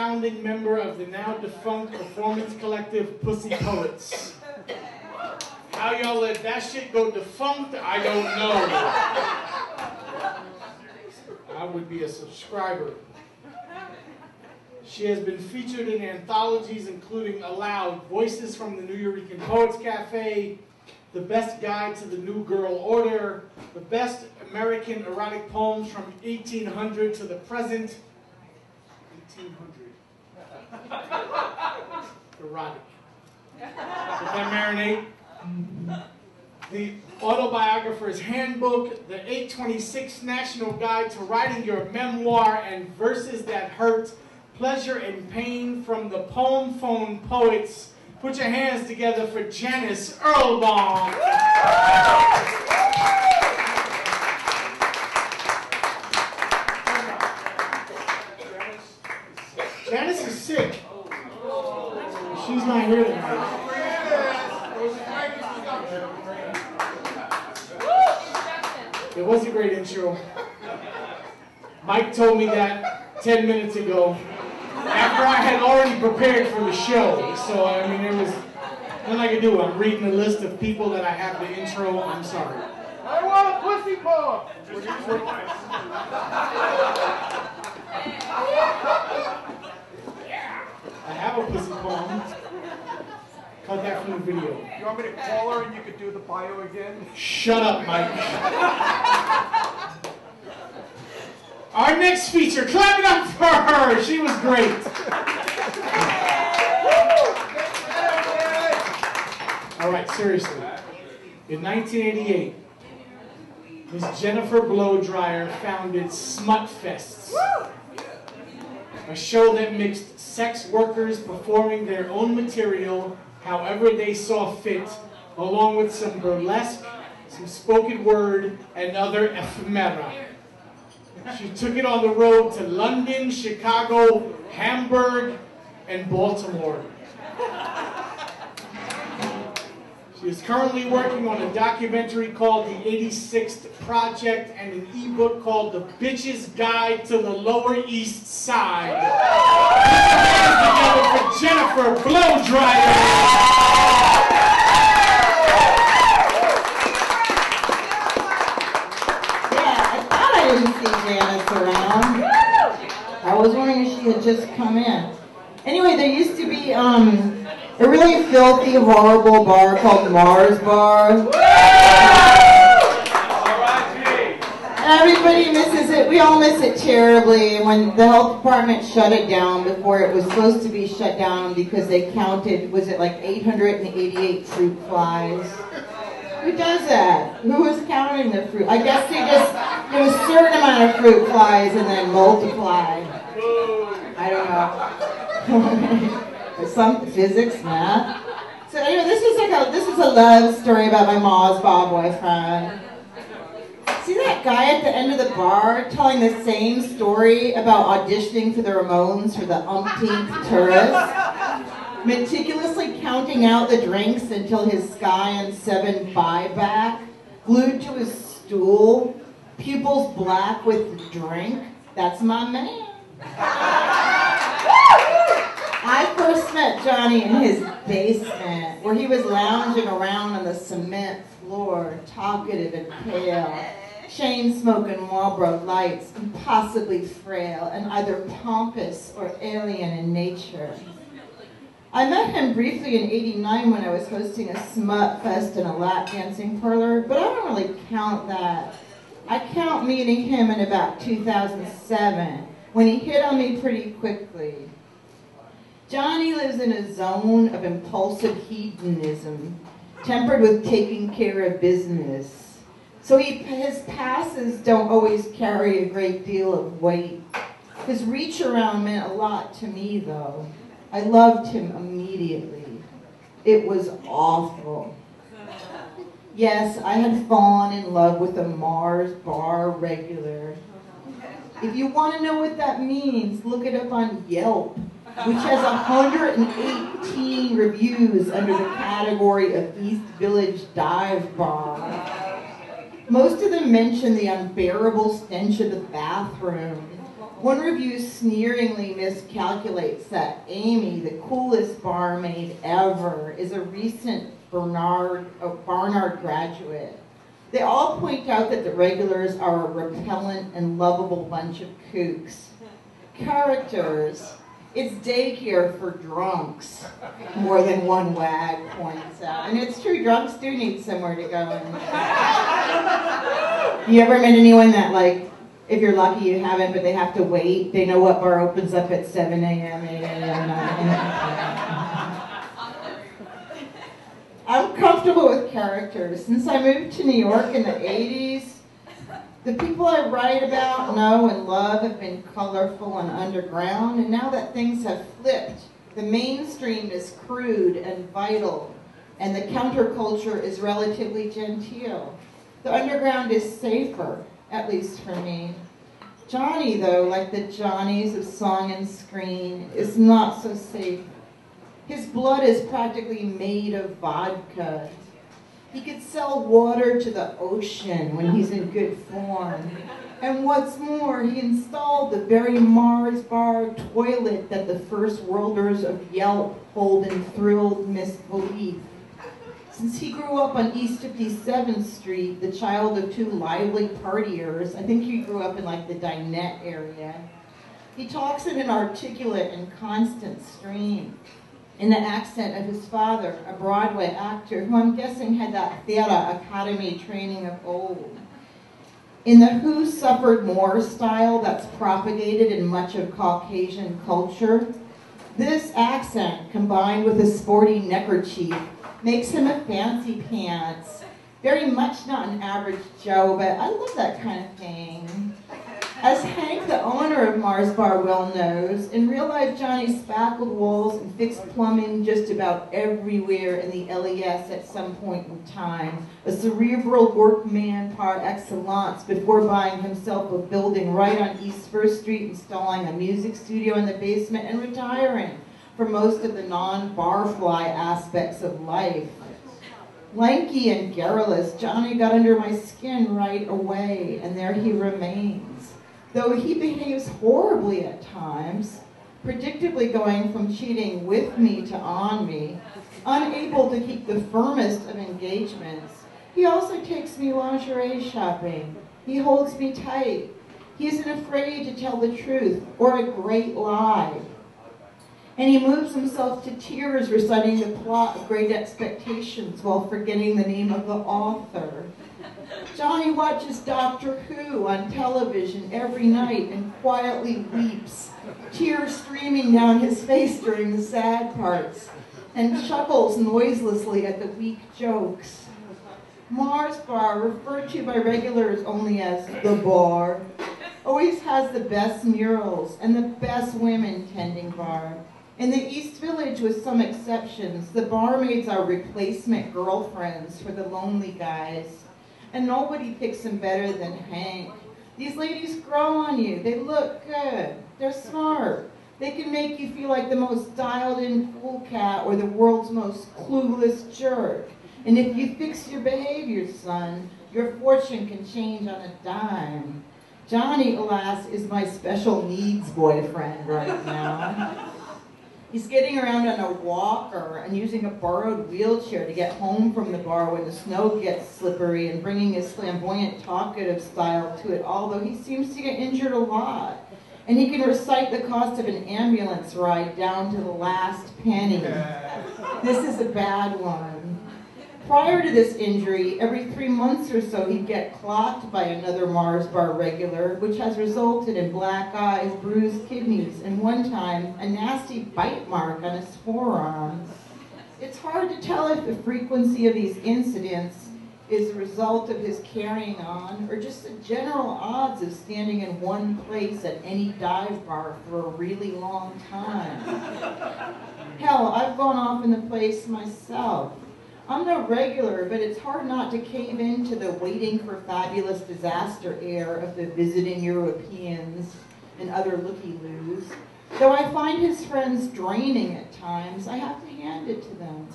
founding member of the now defunct performance collective Pussy Poets. How y'all let that shit go defunct, I don't know. I would be a subscriber. She has been featured in anthologies including Aloud, Voices from the New Eurekan Poets Cafe, The Best Guide to the New Girl Order, The Best American Erotic Poems from 1800 to the Present. 1800. Erotic. Did that marinate? The Autobiographer's Handbook, the 826 National Guide to Writing Your Memoir, and Verses That Hurt, Pleasure and Pain from the Poem Phone Poets. Put your hands together for Janice Earlbaum. Janice is sick. She's not here tonight. It was a great intro. Mike told me that 10 minutes ago, after I had already prepared for the show. So, I mean, it was nothing I could do. I'm reading a list of people that I have to intro. I'm sorry. I want a pussy poem! I have a pussy poem. Cut that from the video. You want me to call her and you could do the bio again? Shut up, Mike. Our next feature, clap it up for her. She was great. All right, seriously. In 1988, Miss Jennifer Blowdryer founded Smut Fests, a show that mixed sex workers performing their own material however they saw fit, along with some burlesque, some spoken word, and other ephemera. She took it on the road to London, Chicago, Hamburg, and Baltimore. She is currently working on a documentary called The 86th Project and an ebook called The Bitch's Guide to the Lower East Side. Together for Jennifer Blowdryer. Janice around. I was wondering if she had just come in. Anyway, there used to be a really filthy, horrible bar called Mars Bar. Everybody misses it. We all miss it terribly. When the health department shut it down before it was supposed to be shut down because they counted, was it like 888 fruit flies? Who does that? Who was counting the fruit? I guess they just do a certain amount of fruit flies and then multiply. I don't know. Some physics, math. So anyway, this is a love story about my Mars Bar boyfriend. See that guy at the end of the bar telling the same story about auditioning for the Ramones for the umpteenth tourist? Meticulously counting out the drinks until his Sky 7 buyback, glued to his stool, pupils black with the drink. That's my man. I first met Johnny in his basement, where he was lounging around on the cement floor, talkative and pale, chain-smoking Marlboro Lights, impossibly frail, and either pompous or alien in nature. I met him briefly in '89 when I was hosting a smut fest in a lap dancing parlor, but I don't really count that. I count meeting him in about 2007, when he hit on me pretty quickly. Johnny lives in a zone of impulsive hedonism, tempered with taking care of business. So his passes don't always carry a great deal of weight. His reach around meant a lot to me, though. I loved him immediately. It was awful. Yes, I had fallen in love with a Mars Bar regular. If you want to know what that means, look it up on Yelp, which has 118 reviews under the category of East Village Dive Bar. Most of them mention the unbearable stench of the bathroom, One review sneeringly miscalculates that Aimee, the coolest barmaid ever, is a recent Barnard graduate. They all point out that the regulars are a repellent and lovable bunch of kooks. Characters, it's daycare for drunks, more than one wag points out. And it's true, drunks do need somewhere to go. You ever met anyone that, like, if you're lucky you haven't, but they have to wait? They know what bar opens up at 7 a.m., 8 a.m., 9 a.m. I'm comfortable with characters. Since I moved to New York in the 80s, the people I write about, know, and love have been colorful and underground, and now that things have flipped, the mainstream is crude and vital, and the counterculture is relatively genteel. The underground is safer, at least for me. Johnny, though, like the Johnnies of song and screen, is not so safe. His blood is practically made of vodka. He could sell water to the ocean when he's in good form. And what's more, he installed the very Mars bar toilet that the first worlders of Yelp hold in thrilled misbelief. Since he grew up on East 57th Street, the child of two lively partiers, I think he grew up in like the Dinette area, he talks in an articulate and constant stream, in the accent of his father, a Broadway actor who I'm guessing had that Theatre Academy training of old. In the who suffered more style that's propagated in much of Caucasian culture, this accent, combined with a sporty neckerchief, makes him a fancy pants. Very much not an average Joe, but I love that kind of thing. As Hank, the owner of Mars Bar, well knows, in real life Johnny spackled walls and fixed plumbing just about everywhere in the LES at some point in time. A cerebral workman par excellence before buying himself a building right on East 1st Street, installing a music studio in the basement, and retiring for most of the non-barfly aspects of life. Lanky and garrulous, Johnny got under my skin right away, and there he remains. Though he behaves horribly at times, predictably going from cheating with me to on me, unable to keep the firmest of engagements, he also takes me lingerie shopping. He holds me tight. He isn't afraid to tell the truth or a great lie. And he moves himself to tears reciting the plot of Great Expectations while forgetting the name of the author. Johnny watches Doctor Who on television every night and quietly weeps, tears streaming down his face during the sad parts, and chuckles noiselessly at the weak jokes. Mars Bar, referred to by regulars only as the bar, always has the best murals and the best women tending bar. In the East Village, with some exceptions, the barmaids are replacement girlfriends for the lonely guys. And nobody picks them better than Hank. These ladies grow on you. They look good. They're smart. They can make you feel like the most dialed-in fool cat or the world's most clueless jerk. And if you fix your behavior, son, your fortune can change on a dime. Johnny, alas, is my special needs boyfriend right now. He's getting around on a walker and using a borrowed wheelchair to get home from the bar when the snow gets slippery, and bringing his flamboyant, talkative style to it, although he seems to get injured a lot. And he can recite the cost of an ambulance ride down to the last penny. This is a bad one. Prior to this injury, every 3 months or so he'd get clocked by another Mars Bar regular, which has resulted in black eyes, bruised kidneys, and one time, a nasty bite mark on his forearm. It's hard to tell if the frequency of these incidents is a result of his carrying on, or just the general odds of standing in one place at any dive bar for a really long time. Hell, I've gone off in the place myself. I'm no regular, but it's hard not to cave into the waiting for fabulous disaster air of the visiting Europeans and other looky-loos. Though I find his friends draining at times, I have to hand it to them.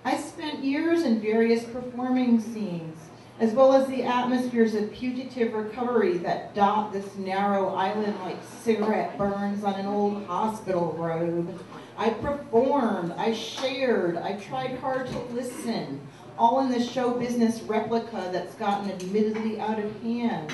I spent years in various performing scenes, as well as the atmospheres of putative recovery that dot this narrow island like cigarette burns on an old hospital robe. I performed, I shared, I tried hard to listen, all in the show business replica that's gotten admittedly out of hand.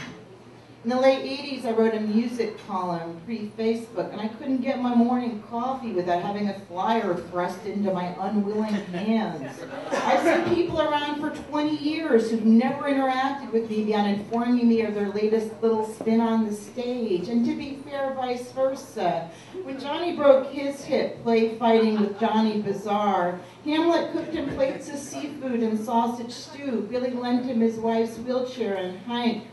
In the late 80s, I wrote a music column pre-Facebook, and I couldn't get my morning coffee without having a flyer thrust into my unwilling hands. I've seen people around for 20 years who've never interacted with me beyond informing me of their latest little spin on the stage, and to be fair, vice versa. When Johnny broke his hip, play fighting with Johnny Bazaar, Hamlet cooked him plates of seafood and sausage stew. Billy lent him his wife's wheelchair, and Hank,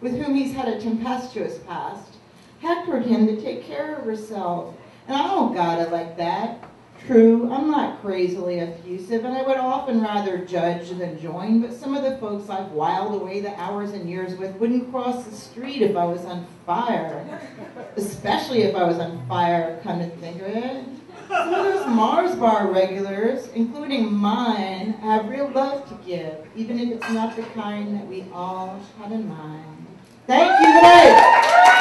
with whom he's had a tempestuous past, hectored him to take care of herself. And I don't got it like that. True, I'm not crazily effusive, and I would often rather judge than join, but some of the folks I've whiled away the hours and years with wouldn't cross the street if I was on fire. Especially if I was on fire, come to think of it. Some of those Mars Bar regulars, including mine, have real love to give, even if it's not the kind that we all had in mind. Thank you, good night.